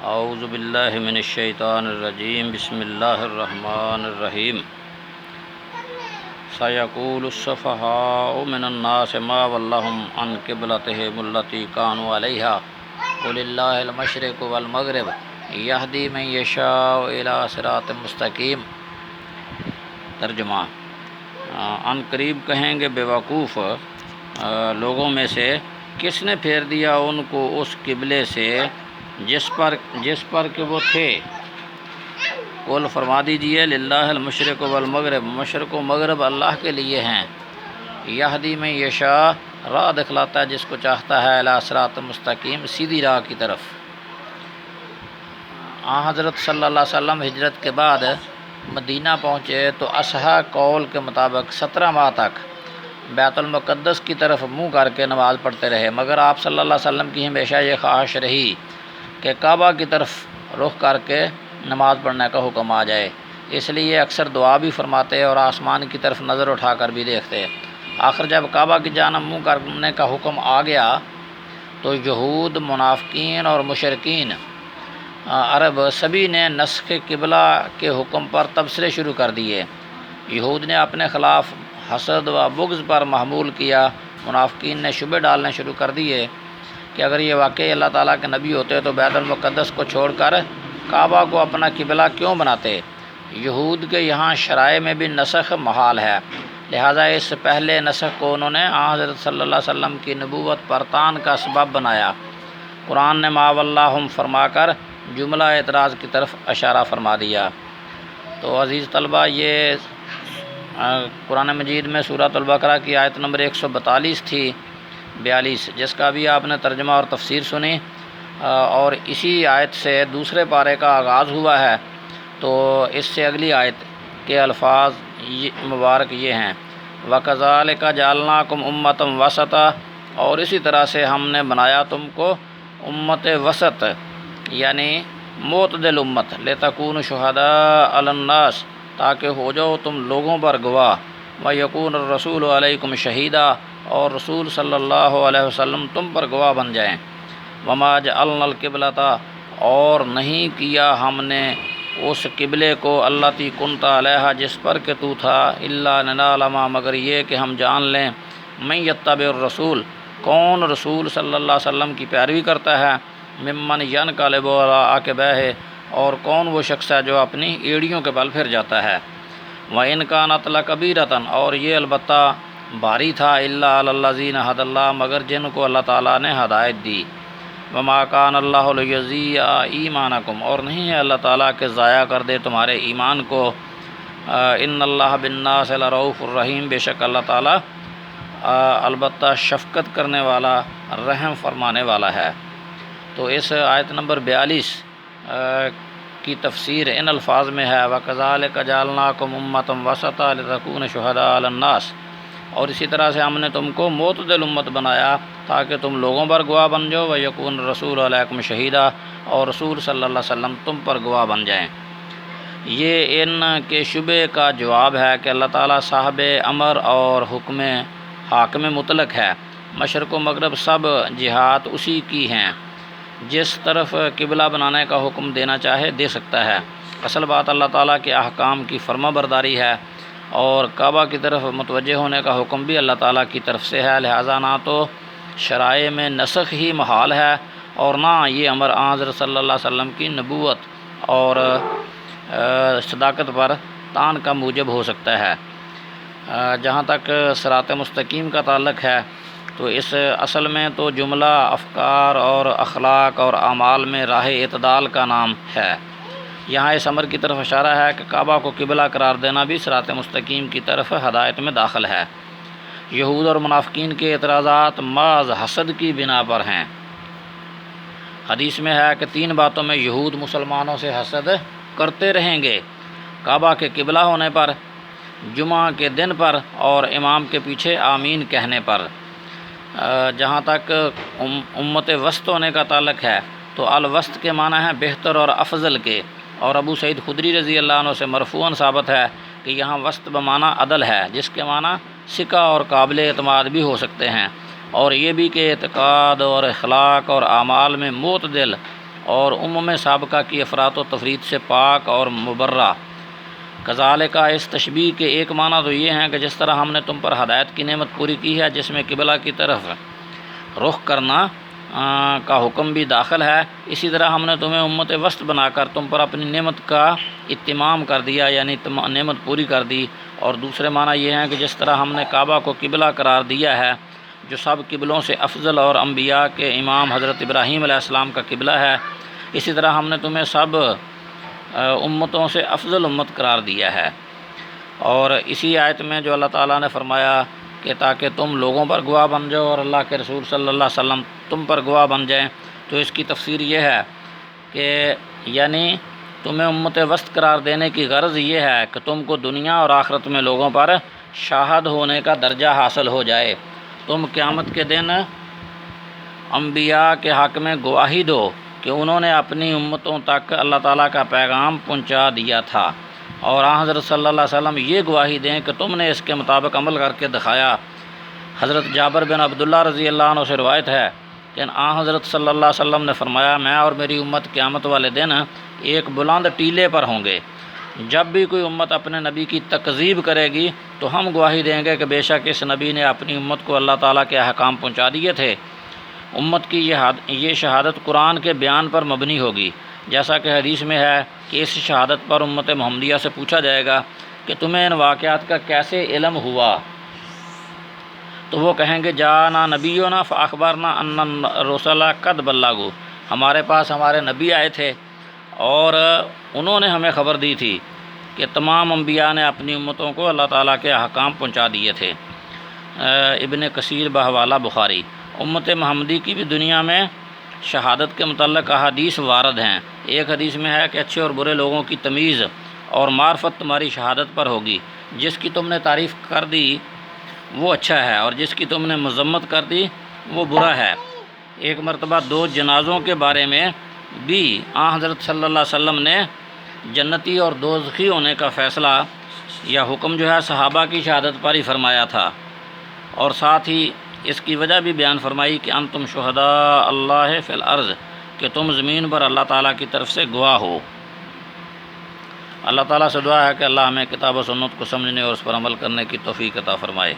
اعوذ باللہ من الشیطان الرجیم بسم اللہ الرحمن الرحیم سیقول السفہاء من الناس ما ولاہم عن قبلتہم التی کانوا علیہا قل اللہ المشرق والمغرب یہدی من یشاء الی صراط مستقیم۔ ترجمہ: عن قریب کہیں گے بیوقوف لوگوں میں سے، کس نے پھیر دیا ان کو اس قبلے سے جس پر کہ وہ تھے۔ قل فرما دیجئے، للہ المشرق والمغرب، مشرق و مغرب اللہ کے لیے ہیں۔ یہدی من یشاء، راہ دکھلاتا ہے جس کو چاہتا ہے، الی صراط مستقیم، سیدھی راہ کی طرف۔ حضرت صلی اللہ علیہ وسلم ہجرت کے بعد مدینہ پہنچے تو اصحا قول کے مطابق 17 ماہ تک بیت المقدس کی طرف منہ کر کے نماز پڑھتے رہے، مگر آپ صلی اللہ علیہ وسلم کی ہمیشہ یہ خواہش رہی کہ کعبہ کی طرف رخ کر کے نماز پڑھنے کا حکم آ جائے، اس لیے اکثر دعا بھی فرماتے اور آسمان کی طرف نظر اٹھا کر بھی دیکھتے۔ آخر جب کعبہ کی جانب منہ کرنے کا حکم آ گیا تو یہود، منافقین اور مشرکین عرب سبھی نے نسخ قبلہ کے حکم پر تبصرے شروع کر دیے۔ یہود نے اپنے خلاف حسد و بغض پر محمول کیا، منافقین نے شبہ ڈالنے شروع کر دیے کہ اگر یہ واقعی اللہ تعالیٰ کے نبی ہوتے تو بیت المقدس کو چھوڑ کر کعبہ کو اپنا قبلہ کیوں بناتے۔ یہود کے یہاں شرائع میں بھی نسخ محال ہے، لہٰذا اس پہلے نسخ کو انہوں نے حضرت صلی اللہ علیہ وسلم کی نبوت پر طعن کا سبب بنایا۔ قرآن نے ما ولاہم فرما کر جملہ اعتراض کی طرف اشارہ فرما دیا۔ تو عزیز طلبہ، یہ قرآن مجید میں سورۃ البقرہ کی آیت نمبر 142 تھی، 42، جس کا بھی آپ نے ترجمہ اور تفسیر سنی، اور اسی آیت سے دوسرے پارے کا آغاز ہوا ہے۔ تو اس سے اگلی آیت کے الفاظ مبارک یہ ہیں: وَكَذَلِكَ جَعَلْنَاكُمْ أُمَّةً وَسَطًا، اور اسی طرح سے ہم نے بنایا تم کو امت وسط، یعنی معتدل امت، لِتَكُونُوا شُهَدَاءَ عَلَى النَّاسِ، تاکہ ہو جاؤ تم لوگوں پر گواہ، وَيَكُونَ الرَّسُولُ عَلَيْكُمْ شَهِيدًا، اور رسول صلی اللہ علیہ وسلم تم پر گواہ بن جائیں۔ وَمَا جَعَلْنَا الْقِبْلَةَ، اور نہیں کیا ہم نے اس قبلے کو، اللتی کنت علیہا، جس پر کہ تو تھا، الا لنعلم، مگر یہ کہ ہم جان لیں، من یتبع الرسول، کون رسول صلی اللہ علیہ وسلم کی پیروی کرتا ہے، ممن ینقلب علی عقبیہ، اور کون وہ شخص ہے جو اپنی ایڑیوں کے بل پھر جاتا ہے۔ وَإِنْ كَانَتْ لَكَبِيرَةً، اور یہ البتہ بھاری تھا، الا علی الذین ھدی اللہ، مگر جن کو اللہ تعالیٰ نے ہدایت دی۔ وَمَا كَانَ اللَّهُ لِيُضِيعَ ایمانکم، اور نہیں ہے اللہ تعالیٰ کہ ضائع کر دے تمہارے ایمان کو۔ ان اللہ بالناس لرؤوف الرحیم، بے شک اللہ تعالیٰ البتہ شفقت کرنے والا، رحم فرمانے والا ہے۔ تو اس آیت نمبر 42 کی تفسیر ان الفاظ میں ہے: وَكَذَلِكَ جَعَلْنَاكُمْ أُمَّةً وَسَطًا لِتَكُونُوا شُهَدَاءَ عَلَى النَّاسِ، اور اسی طرح سے ہم نے تم کو معتدل امت بنایا تاکہ تم لوگوں پر گواہ بن جاؤ، وَيَكُونَ الرَّسُولُ عَلَيْكُمْ شَهِيدًا، اور رسول صلی اللہ علیہ وسلم تم پر گواہ بن جائیں۔ یہ ان کے شبے کا جواب ہے کہ اللہ تعالیٰ صاحب امر اور حکم حاکم مطلق ہے، مشرق و مغرب سب جہات اسی کی ہیں، جس طرف قبلہ بنانے کا حکم دینا چاہے دے سکتا ہے۔ اصل بات اللہ تعالیٰ کے احکام کی فرما برداری ہے، اور کعبہ کی طرف متوجہ ہونے کا حکم بھی اللہ تعالیٰ کی طرف سے ہے، لہٰذا نہ تو شرائع میں نسخ ہی محال ہے، اور نہ یہ امر حضرت صلی اللہ علیہ وسلم کی نبوت اور صداقت پر طعن کا موجب ہو سکتا ہے۔ جہاں تک صراط مستقیم کا تعلق ہے تو اس اصل میں تو جملہ افکار اور اخلاق اور اعمال میں راہ اعتدال کا نام ہے۔ یہاں اس امر کی طرف اشارہ ہے کہ کعبہ کو قبلہ قرار دینا بھی صراط مستقیم کی طرف ہدایت میں داخل ہے۔ یہود اور منافقین کے اعتراضات محض حسد کی بنا پر ہیں۔ حدیث میں ہے کہ 3 باتوں میں یہود مسلمانوں سے حسد کرتے رہیں گے: کعبہ کے قبلہ ہونے پر، جمعہ کے دن پر، اور امام کے پیچھے آمین کہنے پر۔ جہاں تک امت وسط ہونے کا تعلق ہے تو الوسط کے معنی ہے بہتر اور افضل کے، اور ابو سعید خدری رضی اللہ عنہ سے مرفوعاً ثابت ہے کہ یہاں وسط بمعنی عدل ہے، جس کے معنی ثقہ اور قابل اعتماد بھی ہو سکتے ہیں، اور یہ بھی کہ اعتقاد اور اخلاق اور اعمال میں معتدل اور سابقہ کی افراط و تفرید سے پاک اور مبرہ۔ کذالک اس تشبیہ کے ایک معنی تو یہ ہیں کہ جس طرح ہم نے تم پر ہدایت کی نعمت پوری کی ہے، جس میں قبلہ کی طرف رخ کرنا کا حکم بھی داخل ہے، اسی طرح ہم نے تمہیں امت وسط بنا کر تم پر اپنی نعمت کا اتمام کر دیا، یعنی نعمت پوری کر دی۔ اور دوسرے معنی یہ ہیں کہ جس طرح ہم نے کعبہ کو قبلہ قرار دیا ہے، جو سب قبلوں سے افضل اور انبیاء کے امام حضرت ابراہیم علیہ السلام کا قبلہ ہے، اسی طرح ہم نے تمہیں سب امتوں سے افضل امت قرار دیا ہے۔ اور اسی آیت میں جو اللہ تعالیٰ نے فرمایا کہ تاکہ تم لوگوں پر گواہ بن جاؤ اور اللہ کے رسول صلی اللہ علیہ وسلم تم پر گواہ بن جائیں، تو اس کی تفسیر یہ ہے کہ یعنی تمہیں امت وسط قرار دینے کی غرض یہ ہے کہ تم کو دنیا اور آخرت میں لوگوں پر شاہد ہونے کا درجہ حاصل ہو جائے، تم قیامت کے دن انبیاء کے حق میں گواہی دو کہ انہوں نے اپنی امتوں تک اللہ تعالیٰ کا پیغام پہنچا دیا تھا، اور حضرت صلی اللہ علیہ وسلم یہ گواہی دیں کہ تم نے اس کے مطابق عمل کر کے دکھایا۔ حضرت جابر بن عبداللہ رضی اللہ عنہ سے روایت ہے کہ حضرت صلی اللہ علیہ وسلم نے فرمایا، میں اور میری امت قیامت والے دن ایک بلند ٹیلے پر ہوں گے، جب بھی کوئی امت اپنے نبی کی تکذیب کرے گی تو ہم گواہی دیں گے کہ بے شک اس نبی نے اپنی امت کو اللہ تعالیٰ کے احکام پہنچا دیے تھے۔ امت کی یہ شہادت قرآن کے بیان پر مبنی ہوگی، جیسا کہ حدیث میں ہے کہ اس شہادت پر امت محمدیہ سے پوچھا جائے گا کہ تمہیں ان واقعات کا کیسے علم ہوا، تو وہ کہیں گے جانا نبینا فاخبرنا ان الرسل قد بلغوا، ہمارے پاس ہمارے نبی آئے تھے اور انہوں نے ہمیں خبر دی تھی کہ تمام انبیاء نے اپنی امتوں کو اللہ تعالیٰ کے احکام پہنچا دیے تھے۔ ابن کثیر بحوالہ بخاری۔ امت محمدی کی بھی دنیا میں شہادت کے متعلق احادیث وارد ہیں۔ ایک حدیث میں ہے کہ اچھے اور برے لوگوں کی تمیز اور معرفت تمہاری شہادت پر ہوگی، جس کی تم نے تعریف کر دی وہ اچھا ہے اور جس کی تم نے مذمت کر دی وہ برا ہے۔ ایک مرتبہ 2 جنازوں کے بارے میں بھی حضرت صلی اللہ علیہ وسلم نے جنتی اور دوزخی ہونے کا فیصلہ یا حکم جو ہے صحابہ کی شہادت پر ہی فرمایا تھا، اور ساتھ ہی اس کی وجہ بھی بیان فرمائی کہ انتم شہداء اللہ فی الارض، کہ تم زمین پر اللہ تعالیٰ کی طرف سے گواہ ہو۔ اللہ تعالیٰ سے دعا ہے کہ اللہ ہمیں کتاب و سنت کو سمجھنے اور اس پر عمل کرنے کی توفیق عطا فرمائے۔